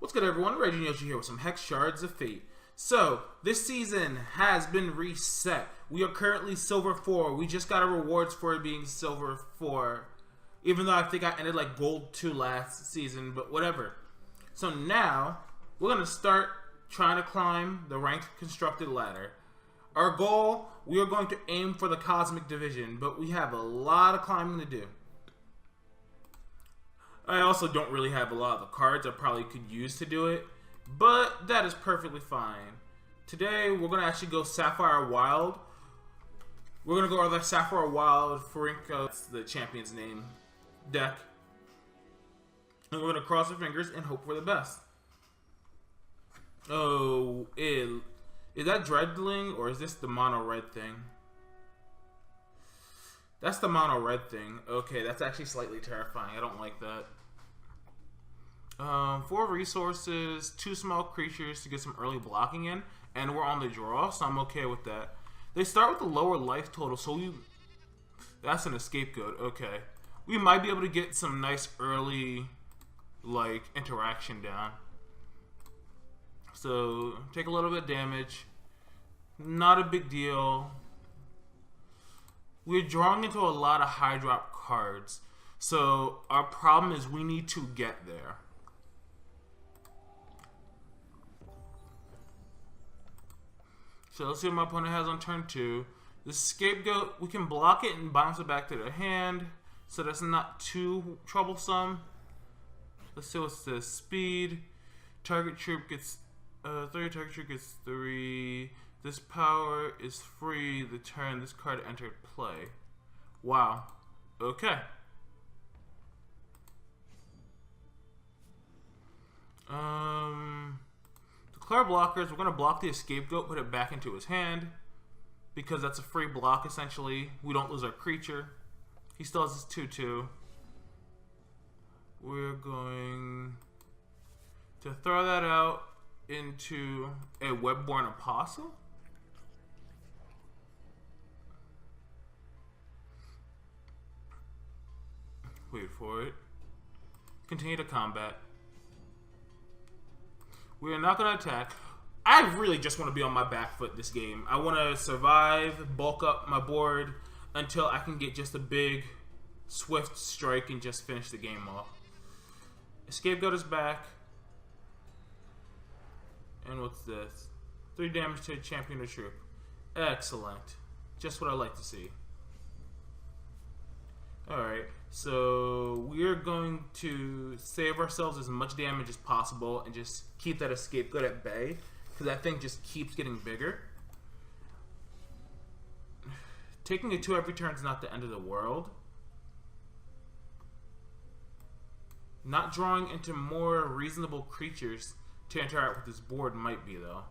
What's good, everyone? RagingYoshi here with some Hex Shards of Fate. So, this season has been reset. We are currently Silver 4. We just got our rewards for it being Silver 4. Even though I think I ended like Gold 2 last season, but whatever. So now, we're going to start trying to climb the ranked constructed ladder. Our goal, we are going to aim for the Cosmic Division, but we have a lot of climbing to do. I also don't really have a lot of the cards I probably could use to do it, but that is perfectly fine. Today, we're going to actually go Sapphire Wild. We're going to go over the Sapphire Wild Farinka, that's the champion's name, deck. And we're going to cross our fingers and hope for the best. Oh, is that Dreadling or is this the mono red thing? That's the mono red thing. Okay, that's actually slightly terrifying. I don't like that. 4 resources, 2 small creatures to get some early blocking in, and we're on the draw, so I'm okay with that. They start with the lower life total, so that's an scapegoat. Okay, we might be able to get some nice early like interaction down. So take a little bit of damage, not a big deal. We're drawing into a lot of high drop cards, so our problem is we need to get there. So let's see what my opponent has on turn 2. The scapegoat, we can block it and bounce it back to their hand, so that's not too troublesome. Let's see what's this. Speed. Target troop gets 3. Target troop gets 3. This power is free the turn this card entered play. Wow. Okay. Declare blockers. We're going to block the scapegoat, put it back into his hand, because that's a free block essentially. We don't lose our creature. He still has his 2/2. We're going to throw that out into a Webborn Apostle. Wait for it. Continue to combat. We are not going to attack. I really just want to be on my back foot this game. I want to survive, bulk up my board until I can get just a big, swift strike and just finish the game off. Scapegoat is back. And what's this? 3 damage to a champion or troop. Excellent. Just what I like to see. Alright, so we're going to save ourselves as much damage as possible and just keep that scapegoat at bay, because that thing just keeps getting bigger. Taking a 2 every turn is not the end of the world. Not drawing into more reasonable creatures to interact with this board might be, though.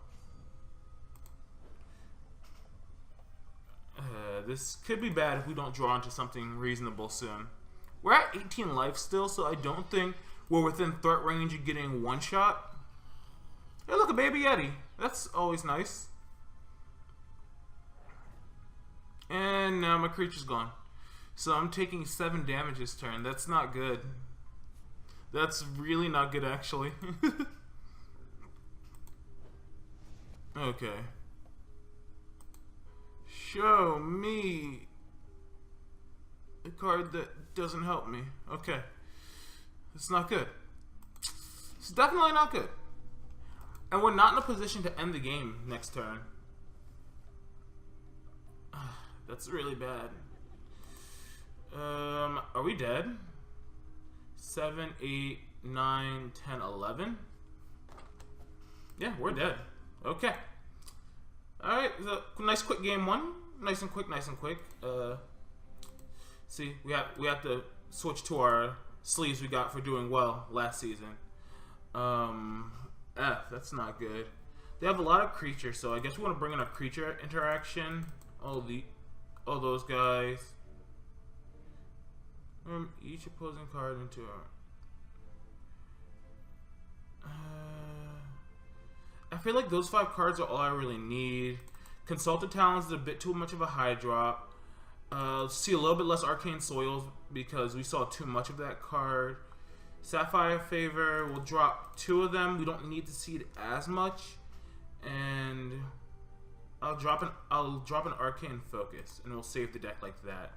This could be bad if we don't draw into something reasonable soon. We're at 18 life still, so I don't think we're within threat range of getting one shot. Hey, look, a baby Yeti. That's always nice. And now my creature's gone. So I'm taking 7 damage this turn. That's not good. That's really not good, actually. Okay. Show me a card that doesn't help me. Okay. It's not good. It's definitely not good. And we're not in a position to end the game next turn. That's really bad. Are we dead? 7, 8, 9, 10, 11? Yeah, we're dead. Okay. Alright, so nice quick game 1. Nice and quick, nice and quick. See, we have to switch to our sleeves we got for doing well last season. That's not good. They have a lot of creatures, so I guess we want to bring in a creature interaction. All those guys. Each opposing card into a... I feel like those 5 cards are all I really need. Consulted Talents is a bit too much of a high drop. See a little bit less Arcane Soils because we saw too much of that card. Sapphire Favor, we'll drop 2 of them. We don't need to seed as much. And I'll drop an Arcane Focus, and we'll save the deck like that.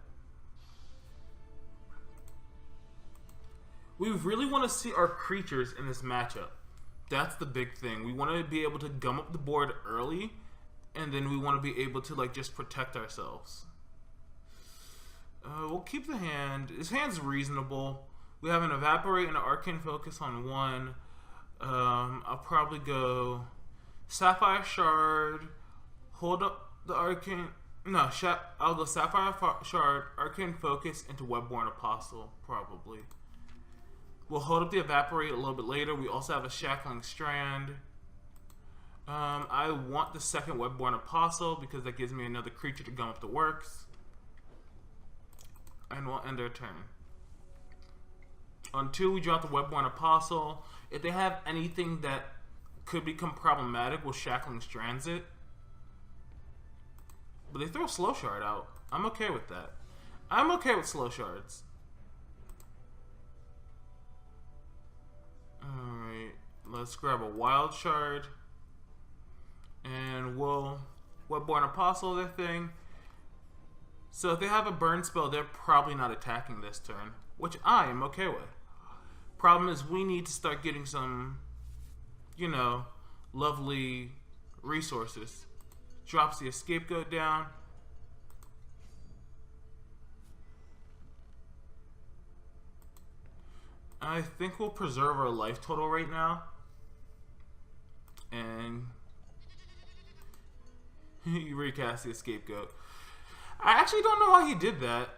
We really want to see our creatures in this matchup. That's the big thing. We want to be able to gum up the board early, and then we want to be able to like just protect ourselves. We'll keep the hand. This hand's reasonable. We have an Evaporate and an Arcane Focus on 1. I'll probably go Sapphire Shard, hold up the Arcane. No, I'll go Sapphire Shard, Arcane Focus into Webborn Apostle, probably. We'll hold up the Evaporate a little bit later. We also have a Shackling Strand. I want the second Webborn Apostle because that gives me another creature to gum up the works. And we'll end our turn. On 2, we drop the Webborn Apostle. If they have anything that could become problematic, we'll Shackling Strands it. But they throw a Slow Shard out. I'm okay with that. I'm okay with Slow Shards. Alright, let's grab a Wild Shard. And we'll Webborn Apostle their thing. So if they have a burn spell, they're probably not attacking this turn, which I am okay with. Problem is we need to start getting some, you know, lovely resources. Drops the Scapegoat down. I think we'll preserve our life total right now. And you recast the Scapegoat. I actually don't know why he did that.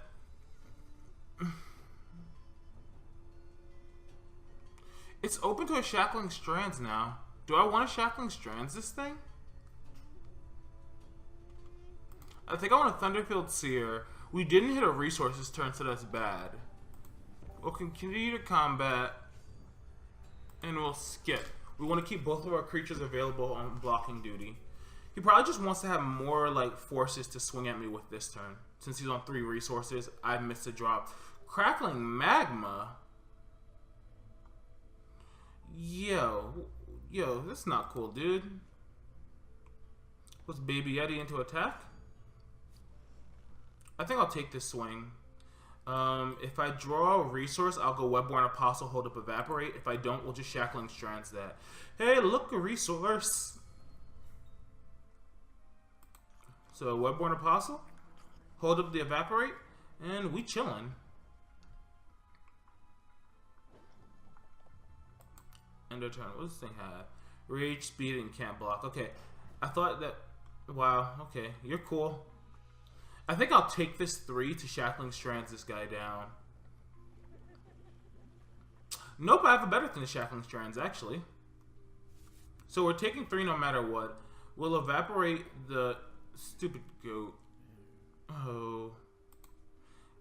It's open to a Shackling Strands now. Do I want a Shackling Strands this thing? I think I want a Thunderfield Seer. We didn't hit a resources turn, so that's bad. We'll continue to combat, and we'll skip. We want to keep both of our creatures available on blocking duty. He probably just wants to have more like forces to swing at me with this turn. Since he's on 3 resources, I missed a drop. Crackling Magma. Yo, that's not cool, dude. What's Baby Yeti into attack? I think I'll take this swing. If I draw a resource, I'll go Webborn Apostle, hold up Evaporate. If I don't, we'll just Shackling Strands that. Hey, look, a resource. So Webborn Apostle, hold up the Evaporate, and we chillin'. End of turn. What does this thing have? Rage, speed, and can't block. Okay, I thought that. Wow. Okay, you're cool. I think I'll take this 3 to Shackling Strands this guy down. Nope, I have a better thing to Shackling Strands, actually. So we're taking 3 no matter what. We'll Evaporate the stupid goat. Oh.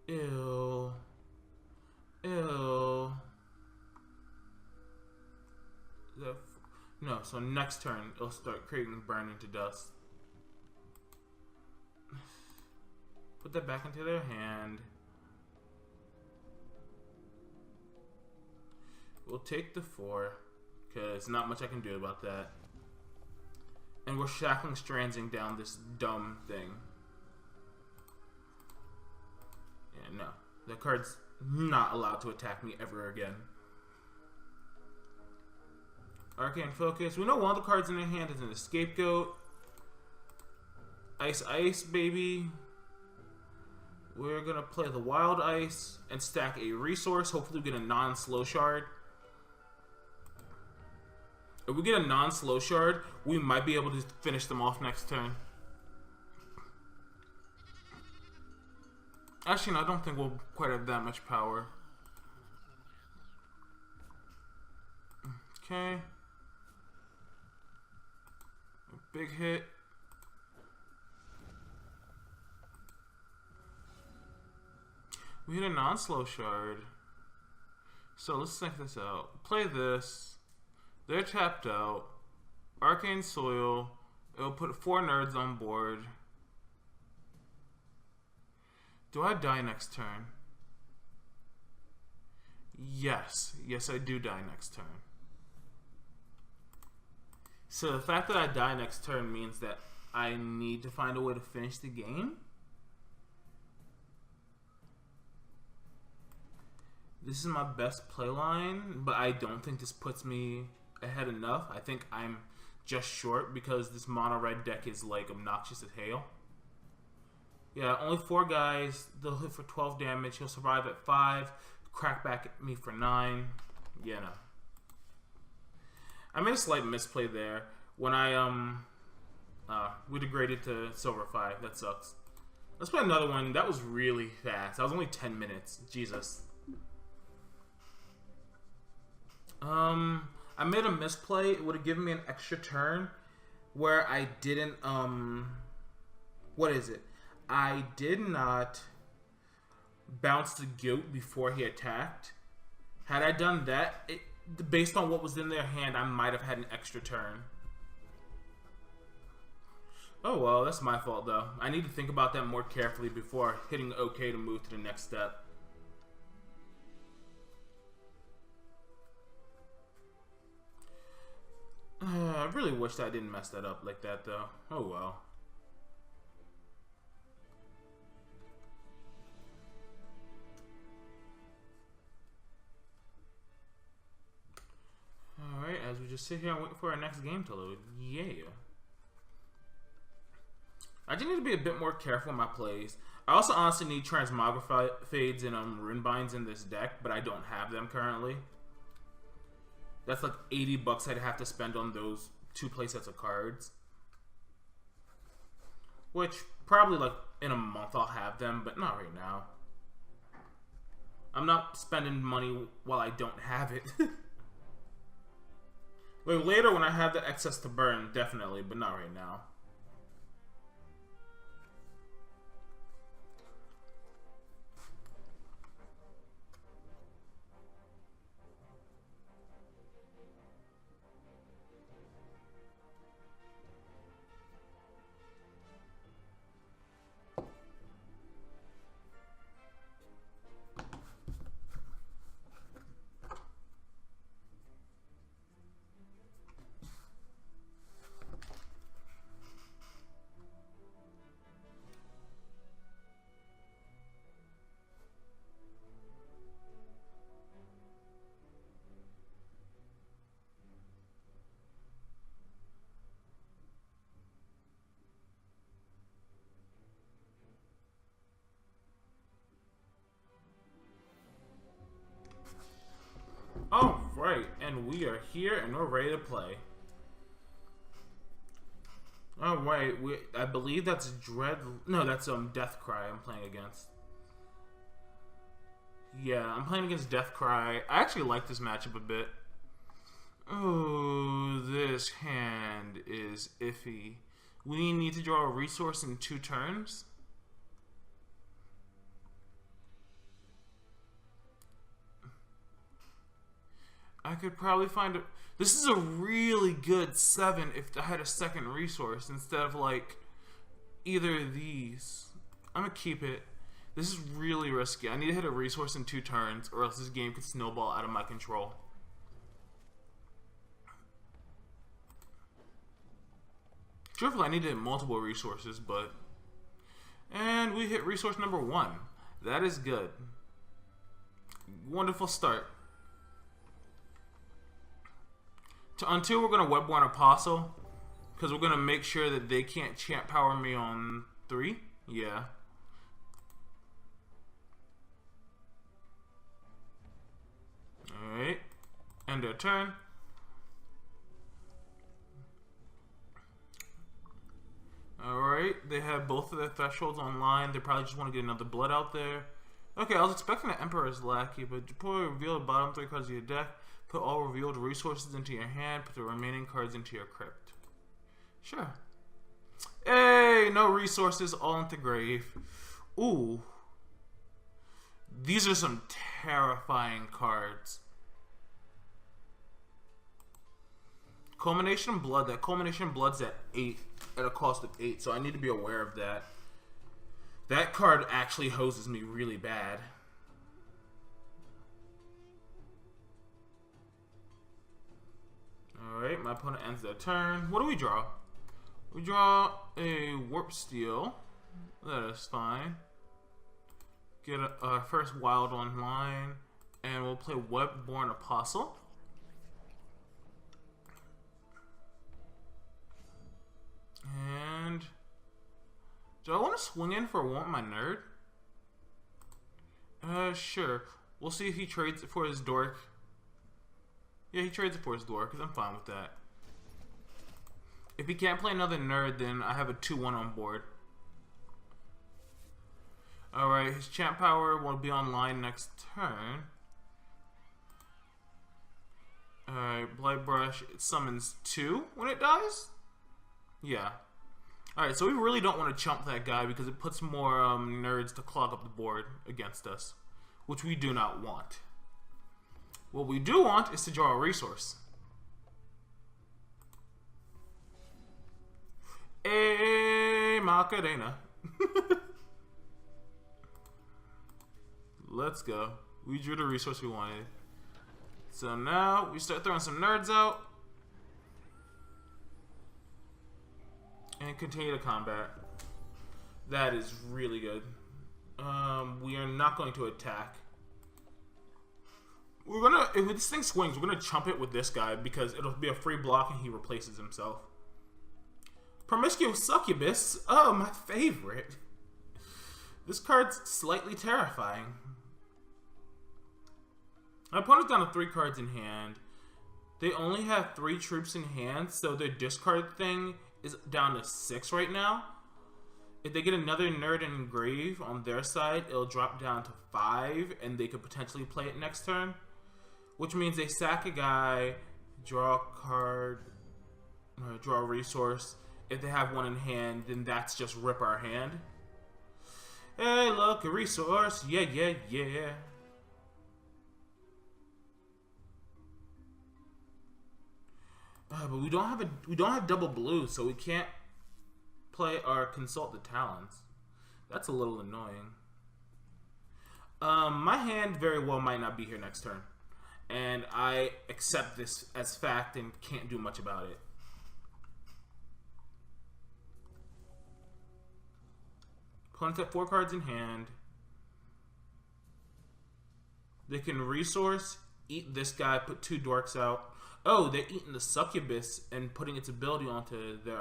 Ew. Ew. No, so next turn, it'll start creating burn into dust. Put that back into their hand. We'll take the 4, because not much I can do about that. And we're Shackling Strandsing down this dumb thing. Yeah, no. That card's not allowed to attack me ever again. Arcane Focus. We know one of the cards in their hand is an Scapegoat. Ice Ice, baby. We're going to play the Wild Ice and stack a resource. Hopefully we get a non-slow shard. If we get a non-slow shard, we might be able to finish them off next turn. Actually, no, I don't think we'll quite have that much power. Okay. A big hit. We hit a non-slow shard. So let's check this out. Play this. They're tapped out. Arcane Soil. It'll put 4 nerds on board. Do I die next turn? Yes. Yes, I do die next turn. So the fact that I die next turn means that I need to find a way to finish the game? This is my best play line, but I don't think this puts me ahead enough. I think I'm just short because this mono red deck is like obnoxious as hail. Yeah, only 4 guys. They'll hit for 12 damage. He'll survive at 5. Crack back at me for 9. Yeah, no. I made a slight misplay there when we degraded to silver 5. That sucks. Let's play another one. That was really fast. That was only 10 minutes. Jesus. I made a misplay. It would have given me an extra turn where I didn't, what is it? I did not bounce the goat before he attacked. Had I done that, based on what was in their hand, I might have had an extra turn. Oh well, that's my fault though. I need to think about that more carefully before hitting OK to move to the next step. I really wish that I didn't mess that up like that though. Oh well. Alright, as we just sit here and wait for our next game to load. Yeah. I just need to be a bit more careful in my plays. I also honestly need Transmogrifades and Runebinds in this deck, but I don't have them currently. That's like 80 bucks I'd have to spend on those 2 playsets of cards. Which, probably like in a month I'll have them, but not right now. I'm not spending money while I don't have it. Like later when I have the excess to burn, definitely, but not right now. Oh, right, and we are here and we're ready to play. Alright, I believe that's that's Deathcry I'm playing against. Yeah, I'm playing against Deathcry. I actually like this matchup a bit. Oh, this hand is iffy. We need to draw a resource in 2 turns. I could probably find a... This is a really good 7 if I had a second resource instead of like either of these. I'm gonna keep it. This is really risky. I need to hit a resource in 2 turns or else this game could snowball out of my control. Truthfully, I need to hit multiple resources, but... And we hit resource number 1. That is good. Wonderful start. On 2, we're going to Webborn Apostle, because we're going to make sure that they can't champ power me on 3. Yeah. Alright. End their turn. Alright. They have both of their thresholds online. They probably just want to get another blood out there. Okay, I was expecting an Emperor's Lackey, but deploy reveal the bottom 3 cards of your deck. Put all revealed resources into your hand. Put the remaining cards into your crypt. Sure. Hey, no resources, all into grave. Ooh. These are some terrifying cards. Culmination Blood. That Culmination Blood's at 8, at a cost of 8, so I need to be aware of that. That card actually hoses me really bad. Alright, my opponent ends their turn. What do we draw? We draw a Warp Steel. That is fine. Get our first wild online. And we'll play Webborn Apostle. And do I want to swing in for Want My Nerd? Sure. We'll see if he trades it for his dork. Yeah, he trades it for his dork, because I'm fine with that. If he can't play another nerd, then I have a 2-1 on board. Alright, his champ power will be online next turn. Alright, Blight Brush, it summons 2 when it dies? Yeah. Alright, so we really don't want to chump that guy because it puts more nerds to clog up the board against us, which we do not want. What we do want is to draw a resource. Hey, Macarena. Let's go. We drew the resource we wanted. So now we start throwing some nerds out. And continue the combat. That is really good. We are not going to attack. We're gonna, if this thing swings, we're gonna chump it with this guy because it'll be a free block and he replaces himself. Promiscuous Succubus. Oh, my favorite. This card's slightly terrifying. My opponent's down to 3 cards in hand. They only have 3 troops in hand, so their discard thing is down to 6 right now. If they get another nerd and engrave on their side, it'll drop down to 5, and they could potentially play it next turn. Which means they sack a guy, draw a card, draw a resource. If they have one in hand, then that's just rip our hand. Hey, look, a resource. Yeah, yeah, yeah. But we don't have double blue, so we can't play or consult the talents. That's a little annoying. My hand very well might not be here next turn, and I accept this as fact and can't do much about it. Opponents have 4 cards in hand. They can resource, eat this guy, put 2 dorks out. Oh, they're eating the Succubus and putting its ability onto their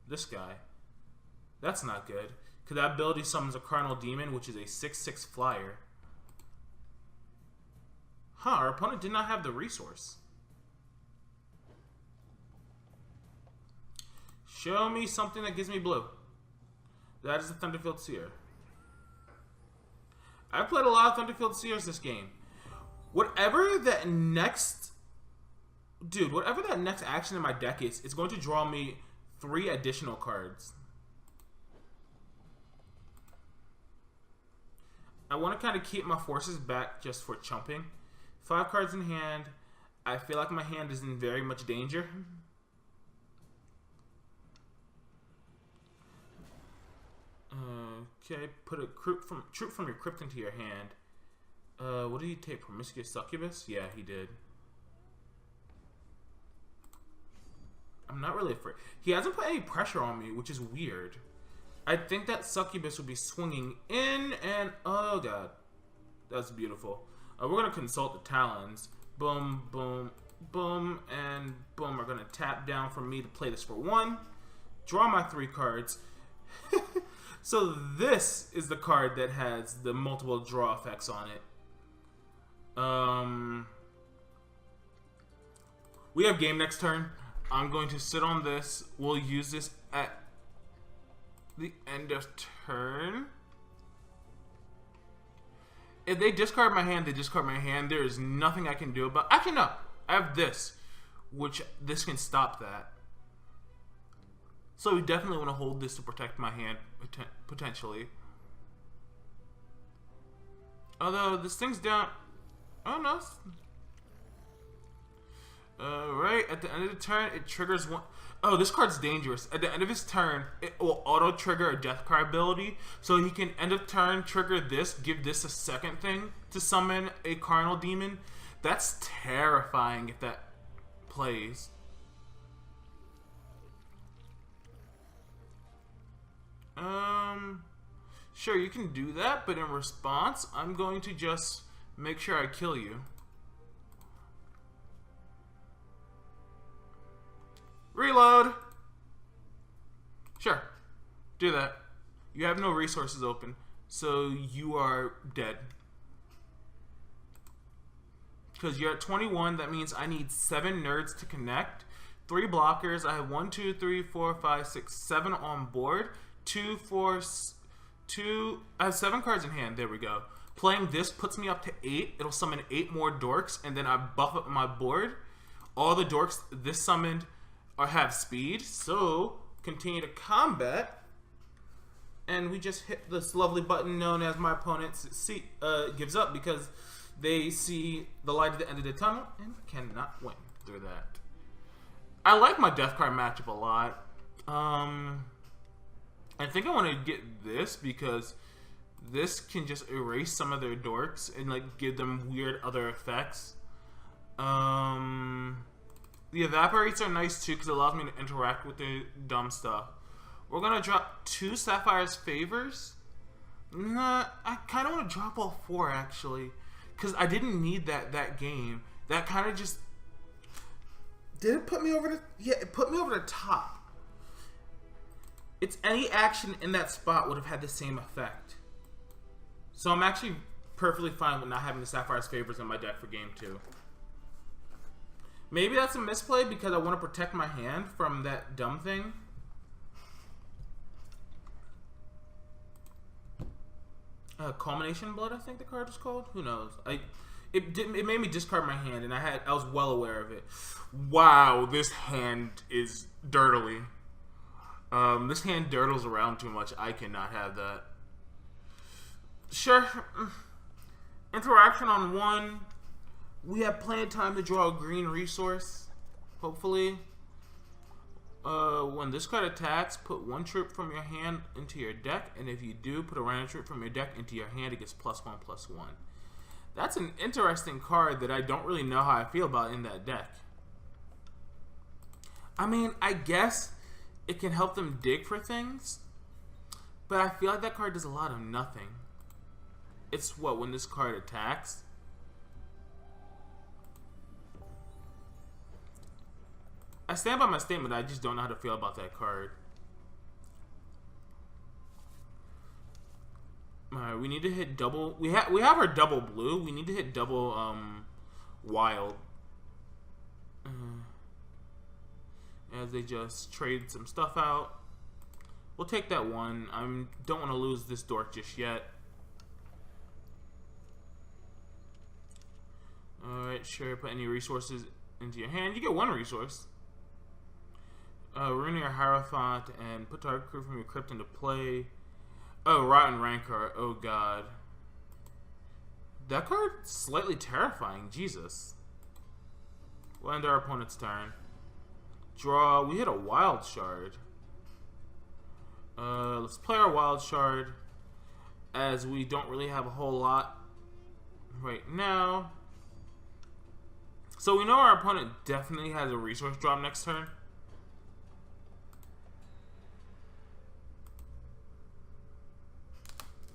this guy. That's not good. Because that ability summons a Carnal Demon, which is a 6/6 flyer. Huh, our opponent did not have the resource. Show me something that gives me blue. That is the Thunderfield Seer. I've played a lot of Thunderfield Seers this game. Whatever that next action in my deck is, it's going to draw me 3 additional cards. I want to kind of keep my forces back just for chumping. 5 cards in hand. I feel like my hand is in very much danger. Okay, put a troop from your crypt into your hand. What did he take? Promiscuous Succubus? Yeah, he did. I'm not really afraid. He hasn't put any pressure on me, which is weird. I think that Succubus will be swinging in, and oh god, that's beautiful. We're gonna consult the talons. Boom, boom, boom, and boom. We're gonna tap down for me to play this for 1. Draw my 3 cards. So this is the card that has the multiple draw effects on it. We have game next turn. I'm going to sit on this. We'll use this at the end of turn. If they discard my hand, they discard my hand. There is nothing I can do about. Actually, no. I have this, which this can stop that. So we definitely want to hold this to protect my hand, potentially. Although this thing's down. Oh no. Right at the end of the turn, it triggers one. Oh, this card's dangerous. At the end of his turn, it will auto trigger a death card ability, so he can end of turn trigger this, give this a second thing to summon a Carnal Demon. That's terrifying if that plays. Sure, you can do that, but in response, I'm going to just make sure I kill you. Reload! Sure, do that. You have no resources open, so you are dead. Because you're at 21, that means I need 7 nerds to connect. 3 blockers. I have 1, 2, 3, 4, 5, 6, 7 on board. 2, 4, 2. I have 7 cards in hand. There we go. Playing this puts me up to 8. It'll summon 8 more dorks, and then I buff up my board. All the dorks this summoned have speed, so continue to combat. And we just hit this lovely button known as my opponent gives up because they see the light at the end of the tunnel and cannot win through that. I like my death card matchup a lot. I think I want to get this because this can just erase some of their dorks and like give them weird other effects. The evaporates are nice too because it allows me to interact with the dumb stuff. We're gonna drop 2 Sapphire's Favors. Nah, I kind of want to drop all 4 actually, because I didn't need that game. That kind of just didn't put me over the it put me over the top. It's any action in that spot would have had the same effect. So I'm actually perfectly fine with not having the Sapphire's Favors in my deck for game 2. Maybe that's a misplay because I want to protect my hand from that dumb thing. Culmination Blood, I think the card is called. Who knows? It made me discard my hand, and I was well aware of it. Wow, this hand is dirtily. This hand dirtles around too much. I cannot have that. Sure. Interaction on 1. We have plenty of time to draw a green resource. Hopefully. When this card attacks, put 1 troop from your hand into your deck, and if you do, put a random troop from your deck into your hand. It gets +1/+1. That's an interesting card that I don't really know how I feel about in that deck. I mean, I guess it can help them dig for things, but I feel like that card does a lot of nothing. It's what, when this card attacks? I stand by my statement. I just don't know how to feel about that card. Alright, we need to hit double. We have our double blue. We need to hit double wild. As they just trade some stuff out. We'll take that 1. I don't want to lose this dork just yet. Alright, sure. Put any resources into your hand. You get 1 resource. Ruin your Hierophant and put target crew from your crypt into play. Oh, Rotten Rancor. Oh, God. That card's slightly terrifying. Jesus. We'll end our opponent's turn. Draw. We hit a Wild Shard. Let's play our Wild Shard, as we don't really have a whole lot right now. So we know our opponent definitely has a resource drop next turn.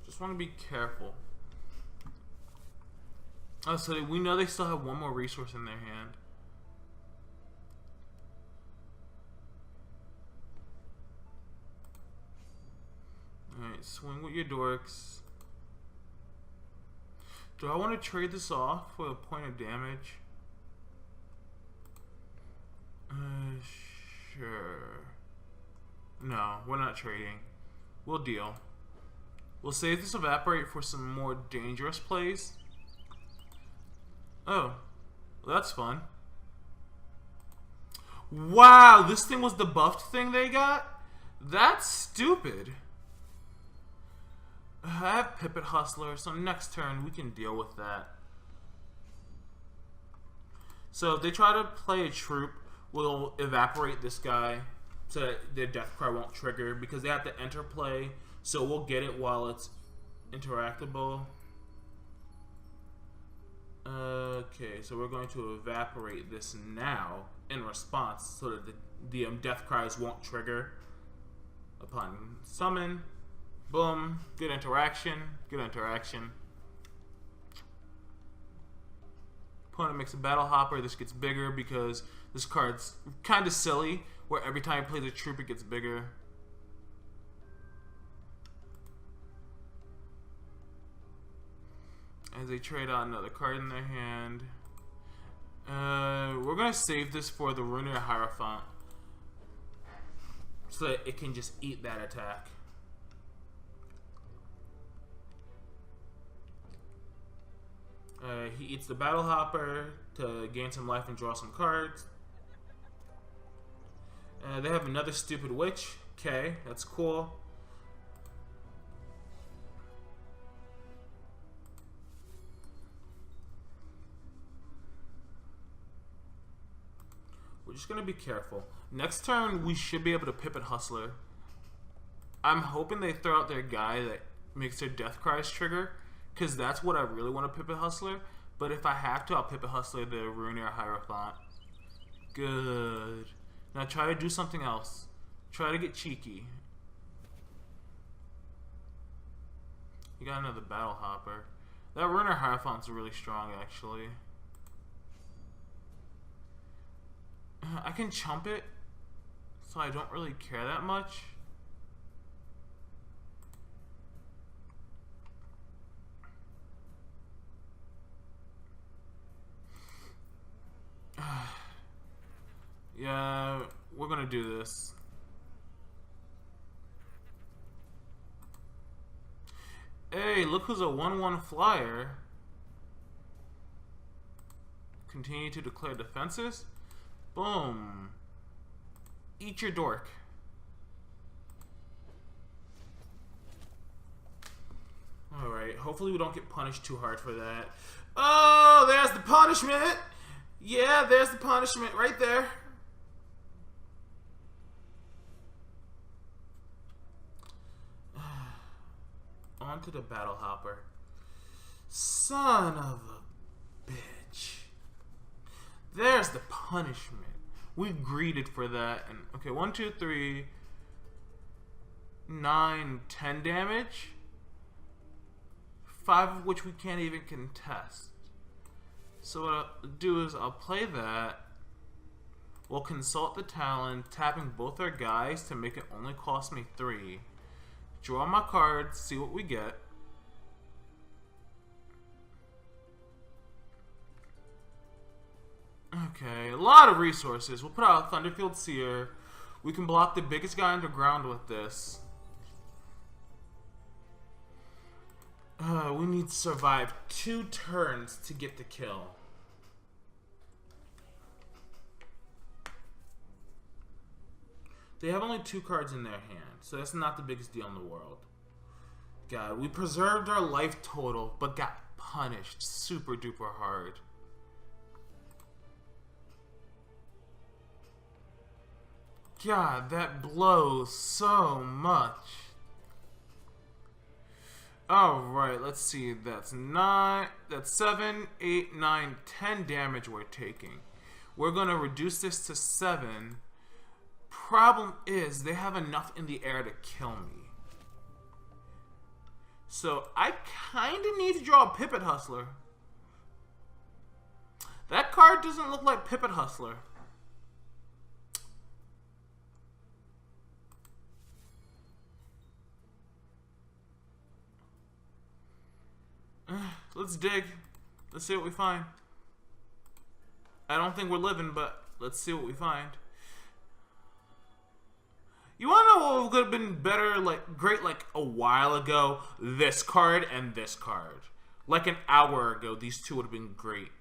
Just want to be careful. Oh, so we know they still have 1 more resource in their hand. Alright, swing with your dorks. Do I want to trade this off for a point of damage? Sure. No, we're not trading. We'll deal. We'll save this evaporate for some more dangerous plays. Oh, well, that's fun. Wow, this thing was the buffed thing they got? That's stupid. I have Pipit Hustler, so next turn we can deal with that. So if they try to play a troop, we'll evaporate this guy so that their death cry won't trigger because they have to enter play. So we'll get it while it's interactable. Okay, so we're going to evaporate this now in response so that the death cries won't trigger upon summon. Boom. Good interaction. Good interaction. Opponent makes a battle hopper. This gets bigger because this card's kind of silly, where every time he plays a troop, it gets bigger. As they trade out another card in their hand. We're going to save this for the Ruiner Hierophant, so that it can just eat that attack. He eats the Battle Hopper to gain some life and draw some cards. They have another stupid witch. Okay, that's cool. We're just going to be careful. Next turn, we should be able to Pipit Hustler. I'm hoping they throw out their guy that makes their Death Cries trigger, because that's what I really want to Pipit Hustler. But if I have to, I'll Pipit Hustler the Ruiner Hierophant. Good. Now try to do something else. Try to get cheeky. You got another Battle Hopper. That Ruiner Hierophant's really strong, actually. I can chump it, so I don't really care that much. Yeah, we're gonna do this. Hey, look who's a 1/1 flyer. Continue to declare defenses. Boom. Eat your dork. Alright, hopefully we don't get punished too hard for that. Oh, there's the punishment! Yeah, there's the punishment right there. On to the Battle Hopper. Son of a bitch. There's the punishment. We greeted for that. And okay, 1, 2, 3, 9, 10 damage. 5 of which we can't even contest. So what I'll do is I'll play that. We'll consult the Talon, tapping both our guys to make it only cost me 3. Draw my cards, see what we get. Okay, a lot of resources. We'll put out a Thunderfield Seer. We can block the biggest guy underground with this. We need to survive 2 turns to get the kill. They have only 2 cards in their hand, so that's not the biggest deal in the world. God, we preserved our life total, but got punished super duper hard. God, that blows so much. Alright, let's see. That's 7, 8, 9, 10 damage we're taking. We're going to reduce this to 7. Problem is, they have enough in the air to kill me. So, I kind of need to draw a Pipit Hustler. That card doesn't look like Pipit Hustler. Let's dig. Let's see what we find. I don't think we're living, but let's see what we find. You wanna know what would have been better, great a while ago? This card and this card. Like an hour ago, these two would have been great.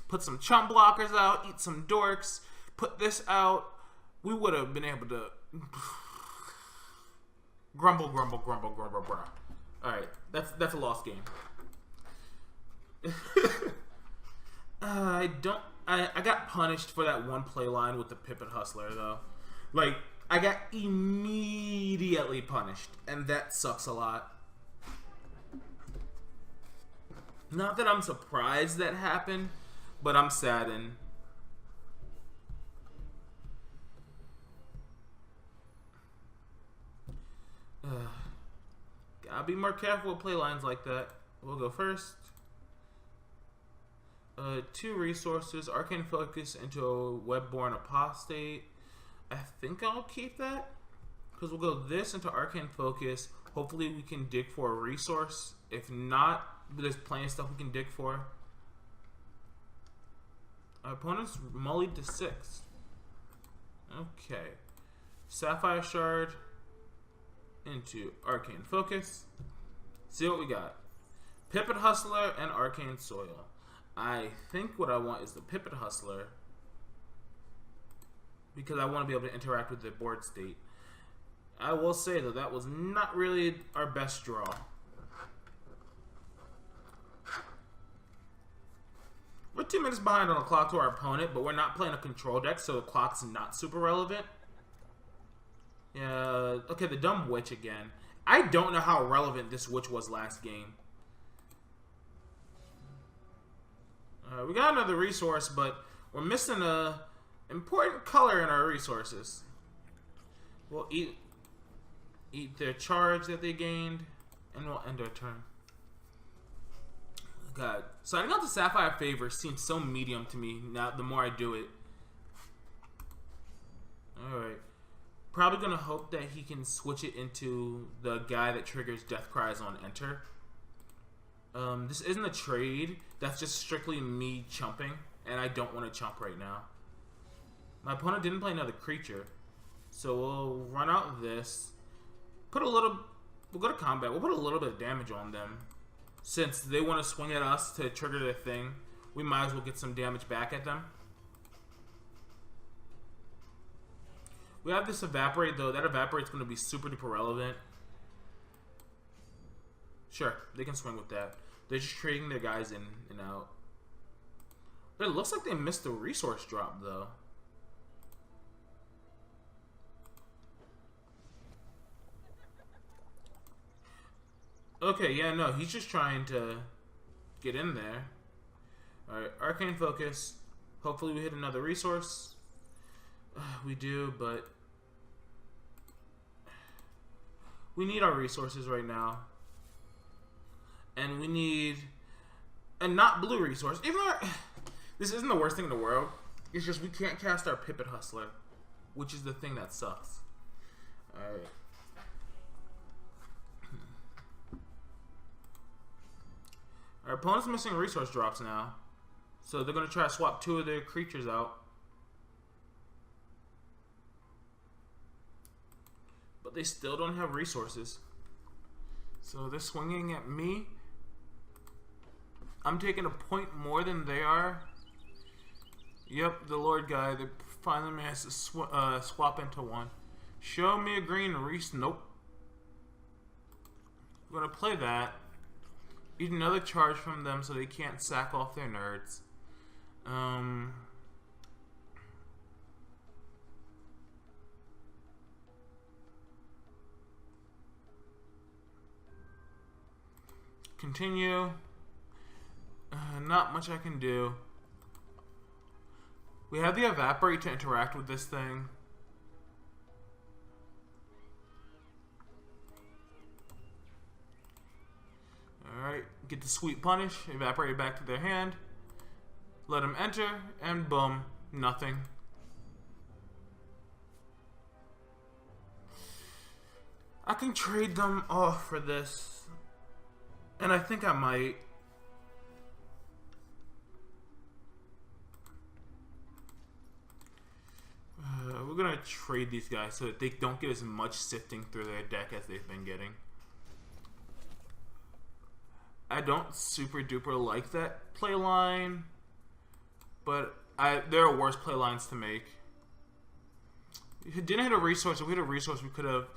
Put some chump blockers out, eat some dorks, put this out. We would have been able to grumble, grumble, grumble, grumble, grumble. Alright, that's a lost game. I got punished for that one play line with the Pipit Hustler though. I got immediately punished, and that sucks a lot. Not that I'm surprised that happened, but I'm saddened. I'll be more careful with play lines like that. We'll go first. 2 resources, Arcane Focus into a Webborn Apostate. I think I'll keep that. Because we'll go this into Arcane Focus. Hopefully we can dig for a resource. If not, there's plenty of stuff we can dig for. Our opponent's mullied to 6. Okay. Sapphire Shard into Arcane Focus. See what we got. Pipit Hustler and Arcane Soil. I think what I want is the Pipit Hustler because I want to be able to interact with the board state. I will say though that was not really our best draw. We're 2 minutes behind on the clock to our opponent, but we're not playing a control deck, so the clock's not super relevant. Yeah, okay, the dumb witch again. I don't know how relevant this witch was last game. We got another resource, but we're missing a important color in our resources. We'll eat their charge that they gained, and we'll end our turn. God, signing out the Sapphire Favor seems so medium to me now. The more I do it, all right. Probably gonna hope that he can switch it into the guy that triggers Death Cries on enter. This isn't a trade. That's just strictly me chumping, and I don't want to chump right now. My opponent didn't play another creature, so we'll run out this. We'll go to combat. We'll put a little bit of damage on them. Since they want to swing at us to trigger their thing, we might as well get some damage back at them. We have this Evaporate, though. That Evaporate's going to be super duper relevant. Sure, they can swing with that. They're just trading their guys in and out. It looks like they missed the resource drop, though. Okay, yeah, no, he's just trying to get in there. Alright, Arcane Focus. Hopefully we hit another resource. We do, but we need our resources right now. And we need a not blue resource. Even though this isn't the worst thing in the world, it's just we can't cast our Pipit Hustler, which is the thing that sucks. Alright. Our opponent's missing resource drops now. So they're going to try to swap 2 of their creatures out. But they still don't have resources. So they're swinging at me. I'm taking a point more than they are. Yep, the Lord guy. They finally managed to swap into 1. Show me a green Reese. Nope. We're going to play that. Eat another charge from them so they can't sack off their nerds. Continue. Not much I can do. We have the Evaporate to interact with this thing. Alright, get the Sweet Punish, Evaporate it back to their hand. Let them enter, and boom, nothing. I can trade them off for this. And I think I might. We're going to trade these guys so that they don't get as much sifting through their deck as they've been getting. I don't super duper like that play line, but there are worse play lines to make. If it didn't hit a resource, if we had a resource, we could have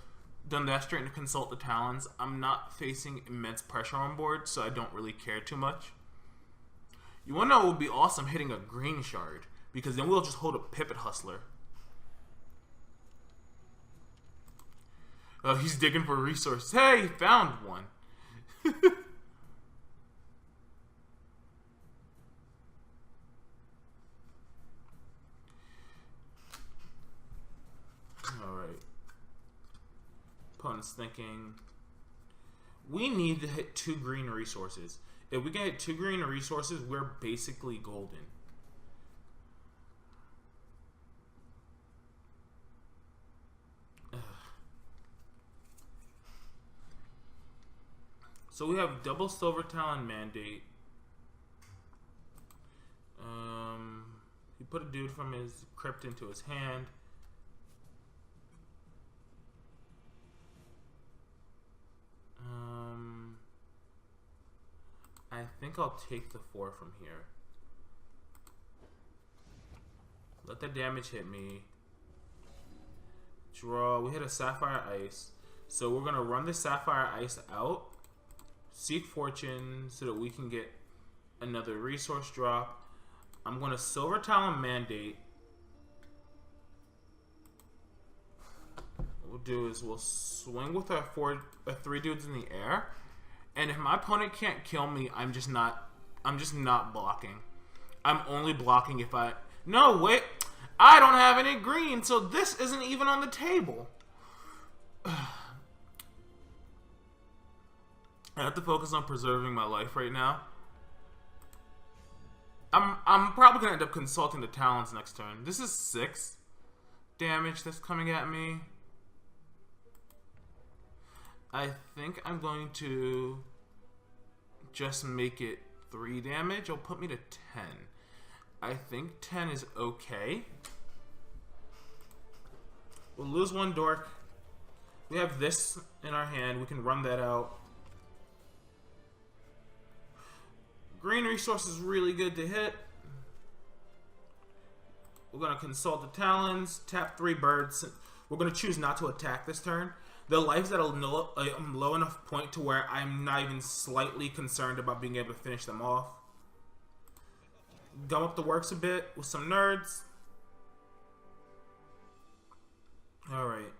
done that straight into Consult the Talons. I'm not facing immense pressure on board, so I don't really care too much. You want to know what would be awesome? Hitting a green shard, because then we'll just hold a Pipit Hustler. Oh, he's digging for resources. Hey, he found one. Alright. Opponent's thinking, We need to hit 2 green resources. If we can hit 2 green resources, we're basically golden. So we have double Silver Talon Mandate. He put a dude from his crypt into his hand. I think I'll take the 4 from here. Let the damage hit me. Draw. We hit a Sapphire Ice. So we're going to run the Sapphire Ice out. Seek Fortune so that we can get another resource drop. I'm going to Silver Talon Mandate. What we'll do is we'll swing with our 3 dudes in the air. And if my opponent can't kill me, I'm just not blocking. I'm only blocking if I... No, wait. I don't have any green, so this isn't even on the table. I have to focus on preserving my life right now. I'm probably going to end up consulting the Talons next turn. This is 6 damage that's coming at me. I think I'm going to just make it 3 damage. It'll put me to 10. I think 10 is okay. We'll lose 1 dork. We have this in our hand. We can run that out. Green resource is really good to hit. We're going to consult the Talons, tap 3 birds. We're going to choose not to attack this turn. The lives at a low enough point to where I'm not even slightly concerned about being able to finish them off. Gum up the works a bit with some nerds. Alright.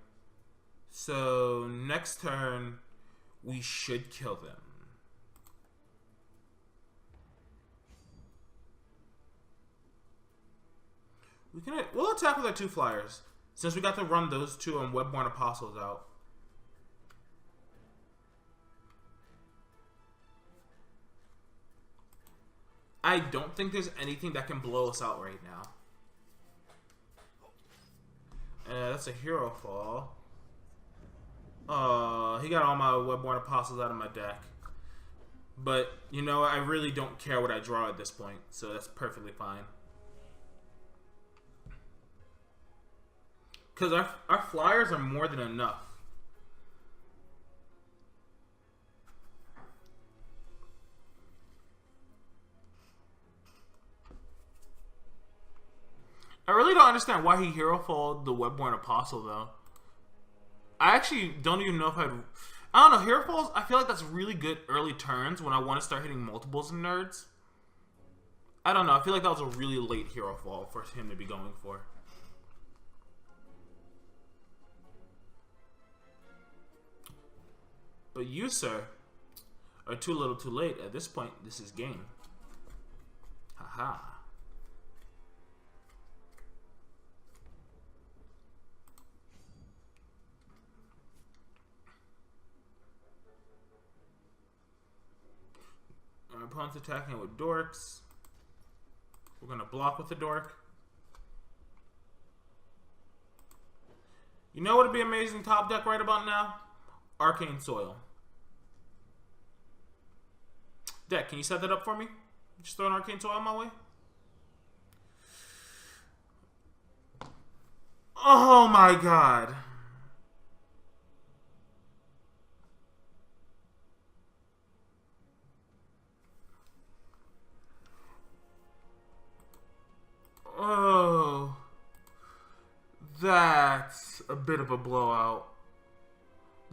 So, next turn, we should kill them. We'll attack with our 2 flyers, since we got to run those 2 and Webborn Apostles out. I don't think there's anything that can blow us out right now. That's a hero fall. He got all my Webborn Apostles out of my deck. But, you know, I really don't care what I draw at this point, so that's perfectly fine. Because our flyers are more than enough. I really don't understand why he hero falled the Webborn Apostle, though. I actually don't even know if I don't know, hero falls, I feel like that's really good early turns when I want to start hitting multiples in nerds. I don't know, I feel like that was a really late hero fall for him to be going for. But you, sir, are too little too late. At this point, this is game. Haha. Our opponent's attacking with dorks. We're going to block with the dork. You know what would be amazing top deck right about now? Arcane Soil. Deck, can you set that up for me? Just throw an Arcane Soil my way. Oh my god. Oh. That's a bit of a blowout.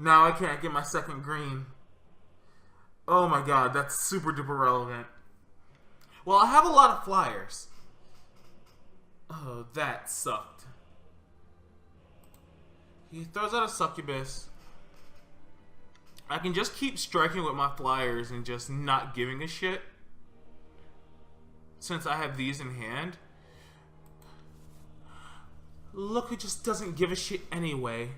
Now I can't get my second green. Oh my god, that's super duper relevant. Well, I have a lot of flyers. Oh, that sucked. He throws out a succubus. I can just keep striking with my flyers and just not giving a shit. Since I have these in hand. Look, it just doesn't give a shit anyway.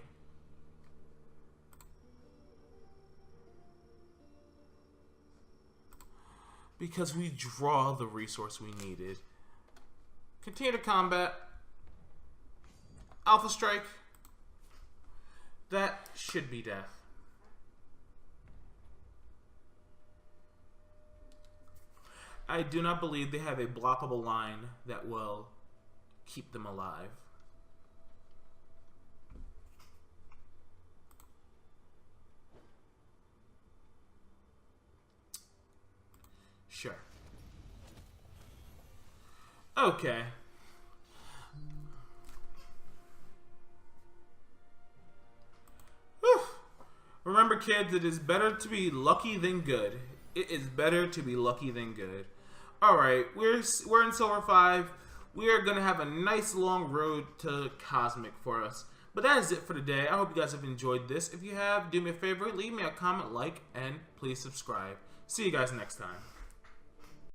because we draw the resource we needed. Continue to combat. Alpha Strike. That should be death. I do not believe they have a blockable line that will keep them alive. Sure. Okay. Whew. Remember, kids, it is better to be lucky than good. It is better to be lucky than good. Alright, we're in Silver 5. We are going to have a nice long road to Cosmic for us. But that is it for today. I hope you guys have enjoyed this. If you have, do me a favor, leave me a comment, like, and please subscribe. See you guys next time.